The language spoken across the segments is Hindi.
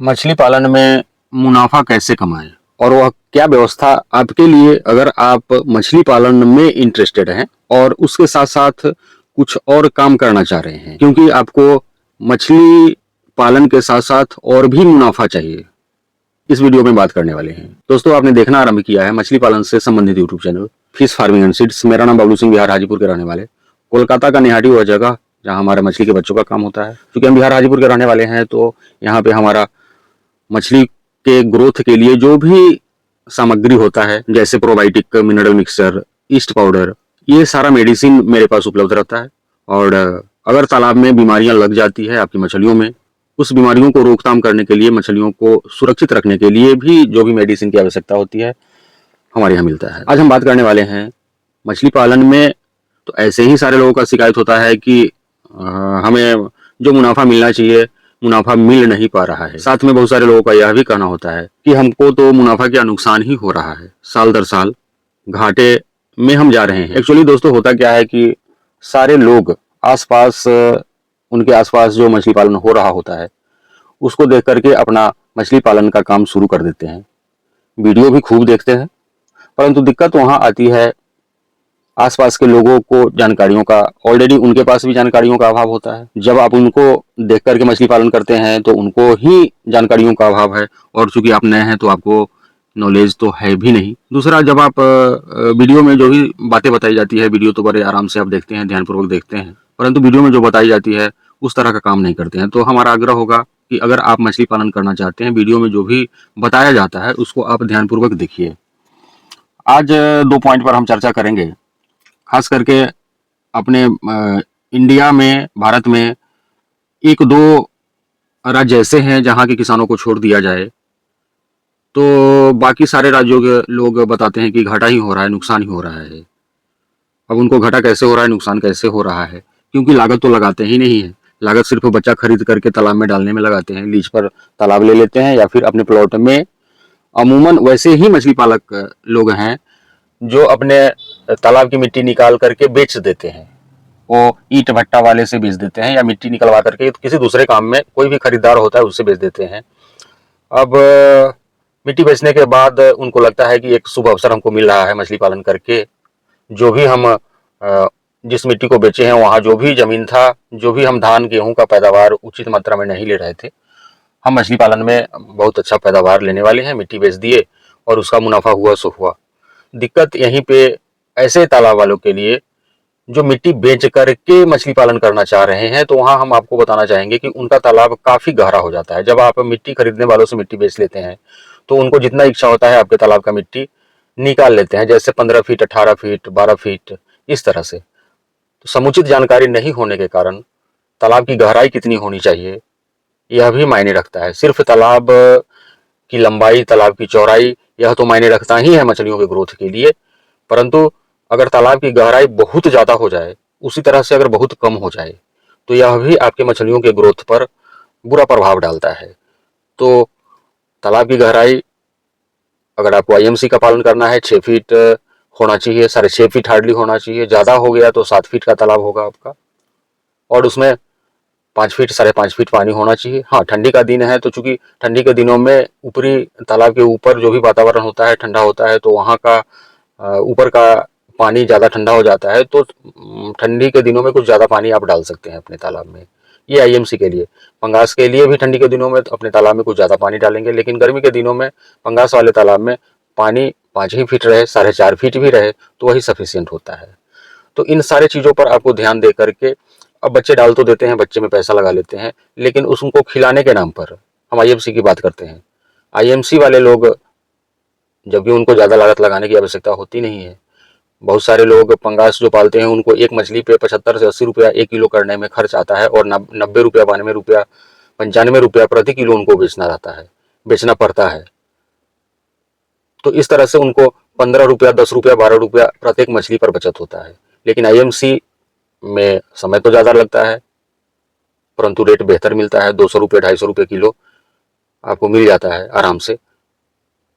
मछली पालन में मुनाफा कैसे कमाएं और वह क्या व्यवस्था आपके लिए अगर आप मछली पालन में इंटरेस्टेड हैं और उसके साथ साथ कुछ और काम करना चाह रहे हैं, क्योंकि आपको मछली पालन के साथ साथ और भी मुनाफा चाहिए। इस वीडियो में बात करने वाले हैं। दोस्तों, आपने देखना आरंभ किया है मछली पालन से संबंधित YouTube channel fish farming and seeds. मेरा नाम बबलू सिंह, बिहार हाजीपुर के रहने वाले। कोलकाता का निहाटी वह जगह जहाँ हमारे मछली के बच्चों का काम होता है। क्योंकि हम बिहार हाजीपुर के रहने वाले हैं तो यहाँ पे हमारा मछली के ग्रोथ के लिए जो भी सामग्री होता है, जैसे probiotic, mineral mixture, east powder, ये सारा मेडिसिन मेरे पास उपलब्ध रहता है। और अगर तालाब में बीमारियां लग जाती है आपकी मछलियों में, उस बीमारियों को रोकथाम करने के लिए, मछलियों को सुरक्षित रखने के लिए भी जो भी मेडिसिन की आवश्यकता होती है हमारे यहाँ मिलता है। आज हम बात करने वाले हैं मछली पालन में। तो ऐसे ही सारे लोगों का शिकायत होता है कि हमें जो मुनाफा मिलना चाहिए मुनाफा मिल नहीं पा रहा है। साथ में बहुत सारे लोगों का यह भी कहना होता है कि हमको तो मुनाफा क्या नुकसान ही हो रहा है, साल दर साल घाटे में हम जा रहे हैं। एक्चुअली दोस्तों, होता क्या है कि सारे लोग आसपास, उनके आसपास जो मछली पालन हो रहा होता है उसको देख करके अपना मछली पालन का काम शुरू कर देते हैं। वीडियो भी खूब देखते हैं, परंतु दिक्कत वहां आती है आसपास के लोगों को जानकारियों का, ऑलरेडी उनके पास भी जानकारियों का अभाव होता है। जब आप उनको देख करके मछली पालन करते हैं तो उनको ही जानकारियों का अभाव है, और चूंकि आप नए हैं तो आपको नॉलेज तो है भी नहीं। दूसरा, जब आप वीडियो में जो भी बातें बताई जाती है, वीडियो तो बड़े आराम से आप देखते हैं, ध्यानपूर्वक देखते हैं, परंतु वीडियो में जो बताई जाती है उस तरह का काम नहीं करते हैं। तो हमारा आग्रह होगा कि अगर आप मछली पालन करना चाहते हैं, वीडियो में जो भी बताया जाता है उसको आप ध्यानपूर्वक देखिए। आज 2 पॉइंट पर हम चर्चा करेंगे, खास करके अपने इंडिया में, भारत में 1-2 राज्य ऐसे हैं जहाँ के किसानों को छोड़ दिया जाए तो बाकी सारे राज्यों के लोग बताते हैं कि घाटा ही हो रहा है, नुकसान ही हो रहा है। अब उनको घाटा कैसे हो रहा है, नुकसान कैसे हो रहा है? क्योंकि लागत तो लगाते ही नहीं है। लागत सिर्फ बच्चा खरीद करके तालाब में डालने में लगाते हैं, लीज पर तालाब ले लेते हैं, या फिर अपने प्लॉट में। अमूमन वैसे ही मछली पालक लोग हैं जो अपने तालाब की मिट्टी निकाल करके बेच देते हैं। वो ईंट भट्टा वाले से बेच देते हैं, या मिट्टी निकलवा करके किसी दूसरे काम में कोई भी खरीदार होता है उससे बेच देते हैं। अब मिट्टी बेचने के बाद उनको लगता है कि एक शुभ अवसर हमको मिल रहा है मछली पालन करके। जो भी हम जिस मिट्टी को बेचे हैं वहाँ जो भी जमीन था, जो भी हम धान गेहूं का पैदावार उचित मात्रा में नहीं ले रहे थे, हम मछली पालन में बहुत अच्छा पैदावार लेने वाले हैं। मिट्टी बेच दिए और उसका मुनाफा हुआ सो हुआ। दिक्कत यहीं पे ऐसे तालाब वालों के लिए जो मिट्टी बेच करके मछली पालन करना चाह रहे हैं, तो वहां हम आपको बताना चाहेंगे कि उनका तालाब काफी गहरा हो जाता है। जब आप मिट्टी खरीदने वालों से मिट्टी बेच लेते हैं तो उनको जितना इच्छा होता है आपके तालाब का मिट्टी निकाल लेते हैं, जैसे 15 फीट, 18 फीट, 12 फीट, इस तरह से। तो समुचित जानकारी नहीं होने के कारण तालाब की गहराई कितनी होनी चाहिए यह भी मायने रखता है। सिर्फ तालाब की लंबाई, तालाब की चौड़ाई, यह तो मायने रखता ही है मछलियों के ग्रोथ के लिए, परंतु अगर तालाब की गहराई बहुत ज़्यादा हो जाए, उसी तरह से अगर बहुत कम हो जाए, तो यह भी आपके मछलियों के ग्रोथ पर बुरा प्रभाव डालता है। तो तालाब की गहराई, अगर आपको आईएमसी का पालन करना है, 6 फीट होना चाहिए, 6.5 फीट हार्डली होना चाहिए। ज़्यादा हो गया तो 7 फीट का तालाब होगा आपका, और उसमें 5 फीट, 5.5 फीट पानी होना चाहिए। हाँ, ठंडी का दिन है तो चूंकि ठंडी के दिनों में ऊपरी तालाब के ऊपर जो भी वातावरण होता है ठंडा होता है, तो वहाँ का ऊपर का पानी ज़्यादा ठंडा हो जाता है, तो ठंडी के दिनों में कुछ ज़्यादा पानी आप डाल सकते हैं अपने तालाब में। ये आईएमसी के लिए। पंगास के लिए भी ठंडी के दिनों में अपने तालाब में कुछ ज़्यादा पानी डालेंगे, लेकिन गर्मी के दिनों में पंगास वाले तालाब में पानी 5 ही फीट रहे, 4.5 फीट भी रहे तो वही सफिशियंट होता है। तो इन सारे चीज़ों पर आपको ध्यान दे करके, अब बच्चे डाल तो देते हैं, बच्चे में पैसा लगा लेते हैं, लेकिन उसको खिलाने के नाम पर हम आईएमसी की बात करते हैं। आईएमसी वाले लोग, जबकि उनको ज़्यादा लागत लगाने की आवश्यकता होती नहीं है। बहुत सारे लोग पंगास जो पालते हैं उनको एक मछली पे 75 से 80 रुपया 1 किलो करने में खर्च आता है, और 90 रुपया, 92 रुपया, 95 रुपया प्रति किलो उनको बेचना पड़ता है। तो इस तरह से उनको 15 रुपया, 10 रुपया, 12 रुपया प्रत्येक मछली पर बचत होता है। लेकिन आईएमसी में समय तो ज़्यादा लगता है, परंतु रेट बेहतर मिलता है। 200 रुपये, 250 रुपये किलो आपको मिल जाता है आराम से।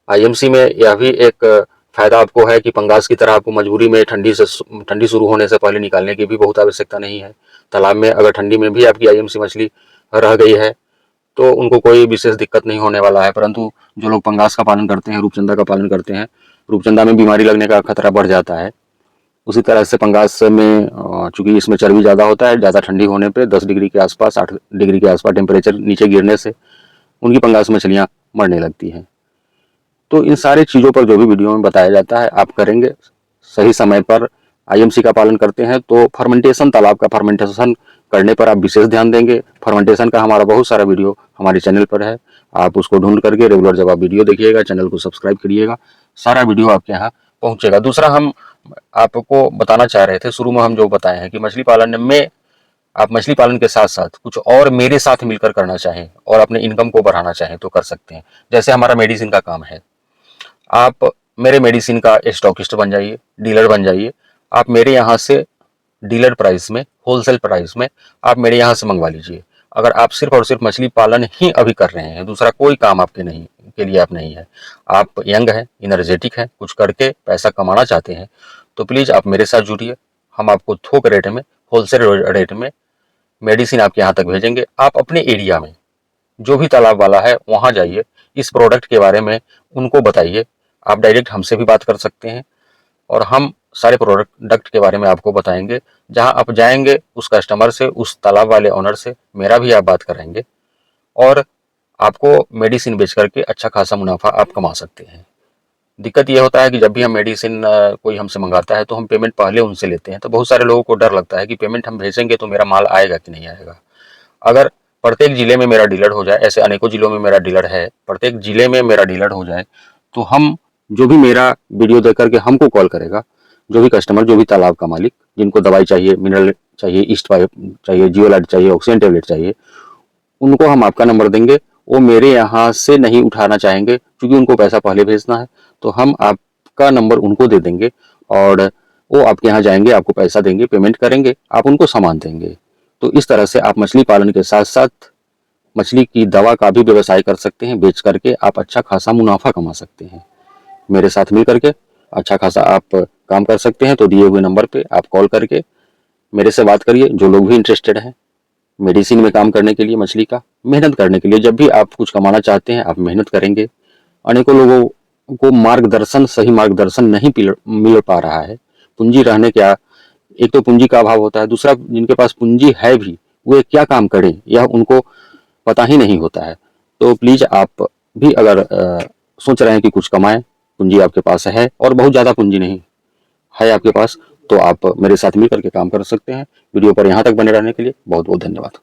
आईएमसी में यह भी एक फायदा आपको है कि पंगास की तरह आपको मजबूरी में ठंडी शुरू होने से पहले निकालने की भी बहुत आवश्यकता नहीं है। तालाब में अगर ठंडी में भी आपकी आईएमसी मछली रह गई है तो उनको कोई विशेष दिक्कत नहीं होने वाला है। परंतु जो लोग पंगास का पालन करते हैं, रूपचंदा का पालन करते हैं, रूपचंदा में बीमारी लगने का खतरा बढ़ जाता है। उसी तरह से पंगास में चूंकि इसमें चर्बी ज़्यादा होता है, ज़्यादा ठंडी होने पे 10 डिग्री के आसपास, 8 डिग्री के आसपास टेम्परेचर नीचे गिरने से उनकी पंगास मछलियाँ मरने लगती हैं। तो इन सारी चीज़ों पर जो भी वीडियो में बताया जाता है आप करेंगे, सही समय पर आईएमसी का पालन करते हैं तो फर्मेंटेशन, तालाब का फर्मेंटेशन करने पर आप विशेष ध्यान देंगे। फर्मेंटेशन का हमारा बहुत सारा वीडियो हमारे चैनल पर है, आप उसको ढूंढ करके रेगुलर जब आप वीडियो देखिएगा, चैनल को सब्सक्राइब करिएगा, सारा वीडियो आपके यहाँ पहुँचेगा। दूसरा हम आपको बताना चाह रहे थे, शुरू में हम जो बताए हैं कि मछली पालन में आप मछली पालन के साथ साथ कुछ और मेरे साथ मिलकर करना चाहें और अपने इनकम को बढ़ाना चाहें तो कर सकते हैं। जैसे हमारा मेडिसिन का काम है, आप मेरे मेडिसिन का स्टॉकिस्ट बन जाइए, डीलर बन जाइए। आप मेरे यहाँ से डीलर प्राइस में, होलसेल प्राइस में आप मेरे यहाँ से मंगवा लीजिए। अगर आप सिर्फ और सिर्फ मछली पालन ही अभी कर रहे हैं, दूसरा कोई काम आपके नहीं के लिए आप नहीं है, आप यंग हैं, इनर्जेटिक हैं, कुछ करके पैसा कमाना चाहते हैं, तो प्लीज़ आप मेरे साथ जुड़िए। हम आपको थोक रेट में, होलसेल रेट में मेडिसिन आपके यहाँ तक भेजेंगे। आप अपने एरिया में जो भी तालाब वाला है वहाँ जाइए, इस प्रोडक्ट के बारे में उनको बताइए। आप डायरेक्ट हमसे भी बात कर सकते हैं और हम सारे प्रोडक्ट के बारे में आपको बताएंगे। जहाँ आप जाएंगे उस कस्टमर से, उस तालाब वाले ओनर से मेरा भी आप बात कराएंगे और आपको मेडिसिन बेच करके अच्छा खासा मुनाफा आप कमा सकते हैं। दिक्कत ये होता है कि जब भी हम मेडिसिन कोई हमसे मंगाता है तो हम पेमेंट पहले उनसे लेते हैं, तो बहुत सारे लोगों को डर लगता है कि पेमेंट हम भेजेंगे तो मेरा माल आएगा कि नहीं आएगा। अगर प्रत्येक जिले में मेरा डीलर हो जाए, ऐसे अनेकों जिलों में मेरा डीलर है, प्रत्येक जिले में मेरा डीलर हो जाए, तो हम जो भी मेरा वीडियो देख करके हमको कॉल करेगा, जो भी कस्टमर, जो भी तालाब का मालिक, जिनको दवाई चाहिए, मिनरल चाहिए, ईस्ट पाइप चाहिए, जियोलाइट चाहिए, ऑक्सीजन टेबलेट चाहिए, उनको हम आपका नंबर देंगे। वो मेरे यहाँ से नहीं उठाना चाहेंगे क्योंकि उनको पैसा पहले भेजना है, तो हम आपका नंबर उनको दे देंगे और वो आपके यहाँ जाएंगे, आपको पैसा देंगे, पेमेंट करेंगे, आप उनको सामान देंगे। तो इस तरह से आप मछली पालन के साथ साथ मछली की दवा का भी व्यवसाय कर सकते हैं। बेच करके आप अच्छा खासा मुनाफा कमा सकते हैं। मेरे साथ मिल करके अच्छा खासा आप काम कर सकते हैं। तो दिए हुए नंबर पे आप कॉल करके मेरे से बात करिए। जो लोग भी इंटरेस्टेड हैं मेडिसिन में काम करने के लिए, मछली का मेहनत करने के लिए, जब भी आप कुछ कमाना चाहते हैं आप मेहनत करेंगे। अनेकों लोगों को मार्गदर्शन, सही मार्गदर्शन नहीं मिल पा रहा है। पूंजी रहने क्या, एक तो पूंजी का अभाव होता है, दूसरा जिनके पास पूंजी है भी वे क्या काम करें यह उनको पता ही नहीं होता है। तो प्लीज आप भी अगर सोच रहे हैं कि कुछ कमाएं, पूंजी आपके पास है और बहुत ज़्यादा पूंजी नहीं है आपके पास, तो आप मेरे साथ मिल करके काम कर सकते हैं। वीडियो पर यहाँ तक बने रहने के लिए बहुत बहुत धन्यवाद।